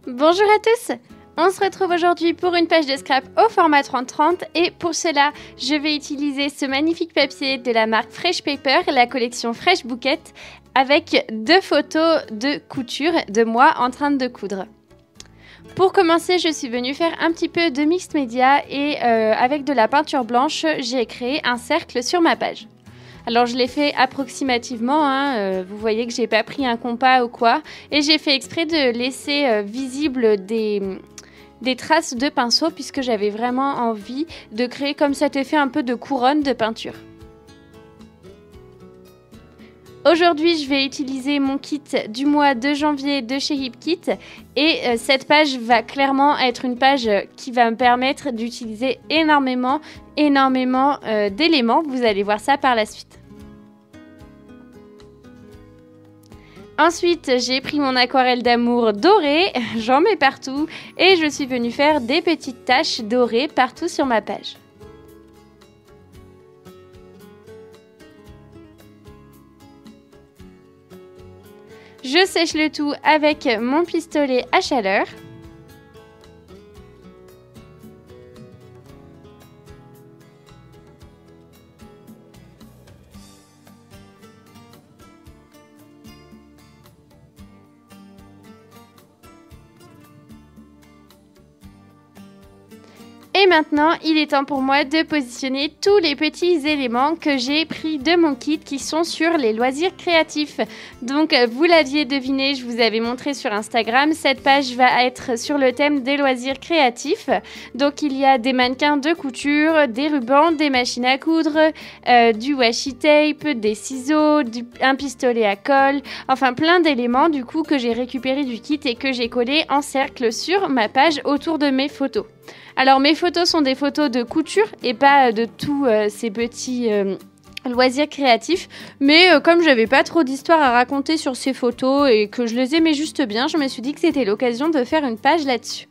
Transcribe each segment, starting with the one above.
Bonjour à tous! On se retrouve aujourd'hui pour une page de scrap au format 30-30 et pour cela, je vais utiliser ce magnifique papier de la marque Fresh Paper, la collection Fresh Bouquet, avec 2 photos de couture de moi en train de coudre. Pour commencer, je suis venue faire un petit peu de mixed media et avec de la peinture blanche, j'ai créé un cercle sur ma page. Alors je l'ai fait approximativement, vous voyez que j'ai pas pris un compas ou quoi, et j'ai fait exprès de laisser visible des traces de pinceau puisque j'avais vraiment envie de créer comme cet effet un peu de couronne de peinture. Aujourd'hui, je vais utiliser mon kit du mois de janvier de chez HipKit et cette page va clairement être une page qui va me permettre d'utiliser énormément d'éléments. Vous allez voir ça par la suite. Ensuite, j'ai pris mon aquarelle d'amour dorée, j'en mets partout et je suis venue faire des petites taches dorées partout sur ma page. Je sèche le tout avec mon pistolet à chaleur. Et maintenant, il est temps pour moi de positionner tous les petits éléments que j'ai pris de mon kit qui sont sur les loisirs créatifs. Donc, vous l'aviez deviné, je vous avais montré sur Instagram, cette page va être sur le thème des loisirs créatifs. Donc, il y a des mannequins de couture, des rubans, des machines à coudre, du washi tape, des ciseaux, un pistolet à colle, enfin plein d'éléments du coup que j'ai récupéré du kit et que j'ai collé en cercle sur ma page autour de mes photos. Alors mes photos sont des photos de couture et pas de tous ces petits loisirs créatifs. Mais comme j'avais pas trop d'histoire à raconter sur ces photos et que je les aimais juste bien, je me suis dit que c'était l'occasion de faire une page là-dessus.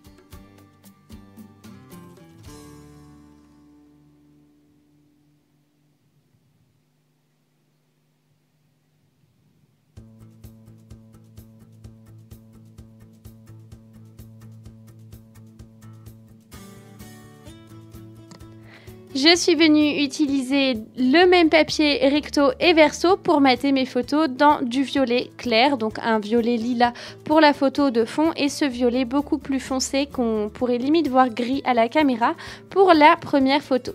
Je suis venue utiliser le même papier recto et verso pour mater mes photos dans du violet clair, donc un violet lilas pour la photo de fond et ce violet beaucoup plus foncé qu'on pourrait limite voir gris à la caméra pour la première photo.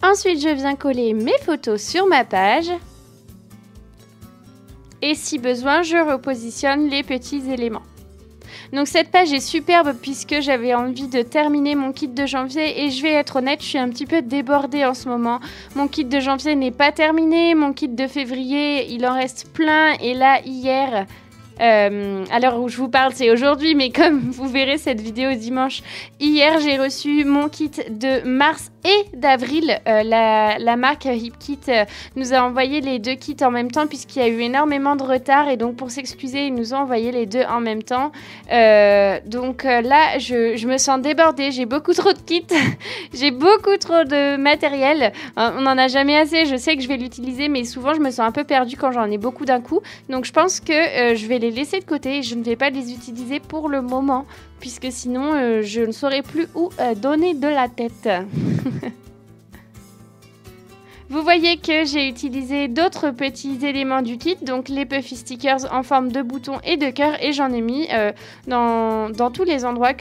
Ensuite, je viens coller mes photos sur ma page. Et si besoin, je repositionne les petits éléments. Donc cette page est superbe puisque j'avais envie de terminer mon kit de janvier et je vais être honnête, je suis un petit peu débordée en ce moment. Mon kit de janvier n'est pas terminé, mon kit de février, il en reste plein et là, hier... à l'heure où je vous parle, c'est aujourd'hui, mais comme vous verrez cette vidéo dimanche, hier j'ai reçu mon kit de mars et d'avril. La marque HipKit nous a envoyé les 2 kits en même temps puisqu'il y a eu énormément de retard et donc pour s'excuser, ils nous ont envoyé les 2 en même temps. Donc là, je me sens débordée, j'ai beaucoup trop de kits, j'ai beaucoup trop de matériel. On n'en a jamais assez, je sais que je vais l'utiliser, mais souvent je me sens un peu perdue quand j'en ai beaucoup d'un coup. Donc je pense que je vais les laisser de côté et je ne vais pas les utiliser pour le moment puisque sinon je ne saurais plus où donner de la tête. Vous voyez que j'ai utilisé d'autres petits éléments du kit, donc les puffy stickers en forme de boutons et de cœur et j'en ai mis dans tous les endroits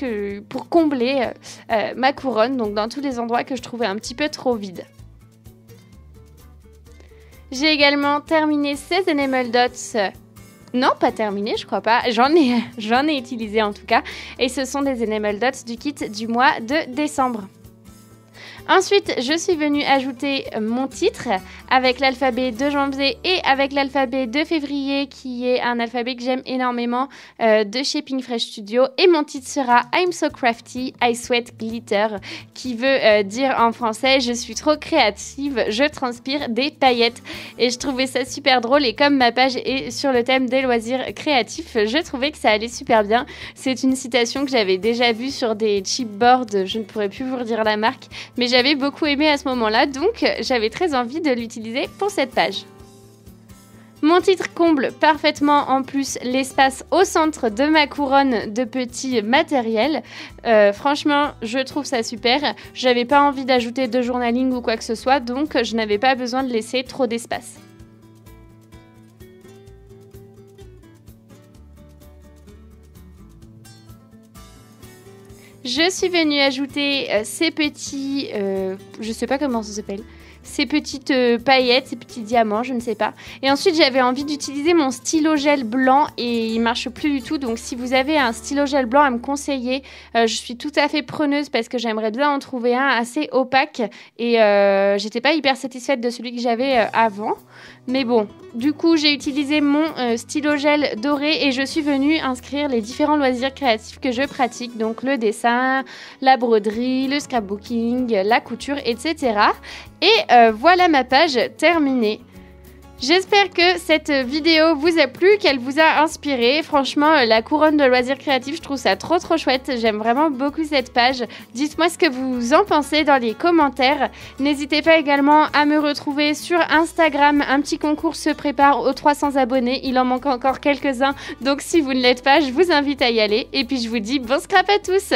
pour combler ma couronne, donc dans tous les endroits que je trouvais un petit peu trop vides. J'ai également terminé ces enamel dots. Non, pas terminé, je crois pas. J'en ai utilisé en tout cas. Et ce sont des enamel dots du kit du mois de décembre. Ensuite, je suis venue ajouter mon titre avec l'alphabet de janvier et avec l'alphabet de février qui est un alphabet que j'aime énormément de chez Pink Fresh Studio. Et mon titre sera I'm so crafty, I sweat glitter qui veut dire en français je suis trop créative, je transpire des paillettes. Et je trouvais ça super drôle et comme ma page est sur le thème des loisirs créatifs, je trouvais que ça allait super bien. C'est une citation que j'avais déjà vue sur des chipboards, je ne pourrais plus vous redire la marque, mais j'avais beaucoup aimé à ce moment-là, donc j'avais très envie de l'utiliser pour cette page. Mon titre comble parfaitement en plus l'espace au centre de ma couronne de petits matériels. Franchement, je trouve ça super. J'avais pas envie d'ajouter de journaling ou quoi que ce soit, donc je n'avais pas besoin de laisser trop d'espace. Je suis venue ajouter ces petits... je sais pas comment ça s'appelle. Ces petites paillettes, ces petits diamants, je ne sais pas. Et ensuite, j'avais envie d'utiliser mon stylo gel blanc et il marche plus du tout. Donc, si vous avez un stylo gel blanc à me conseiller, je suis tout à fait preneuse parce que j'aimerais bien en trouver un assez opaque. Et j'étais pas hyper satisfaite de celui que j'avais avant. Mais bon, du coup, j'ai utilisé mon stylo gel doré et je suis venue inscrire les différents loisirs créatifs que je pratique. Donc, le dessin, la broderie, le scrapbooking, la couture, etc. Et voilà ma page terminée. J'espère que cette vidéo vous a plu, qu'elle vous a inspiré. Franchement, la couronne de loisirs créatifs, je trouve ça trop chouette. J'aime vraiment beaucoup cette page. Dites-moi ce que vous en pensez dans les commentaires. N'hésitez pas également à me retrouver sur Instagram. Un petit concours se prépare aux 300 abonnés. Il en manque encore quelques-uns. Donc si vous ne l'êtes pas, je vous invite à y aller. Et puis je vous dis bon scrap à tous!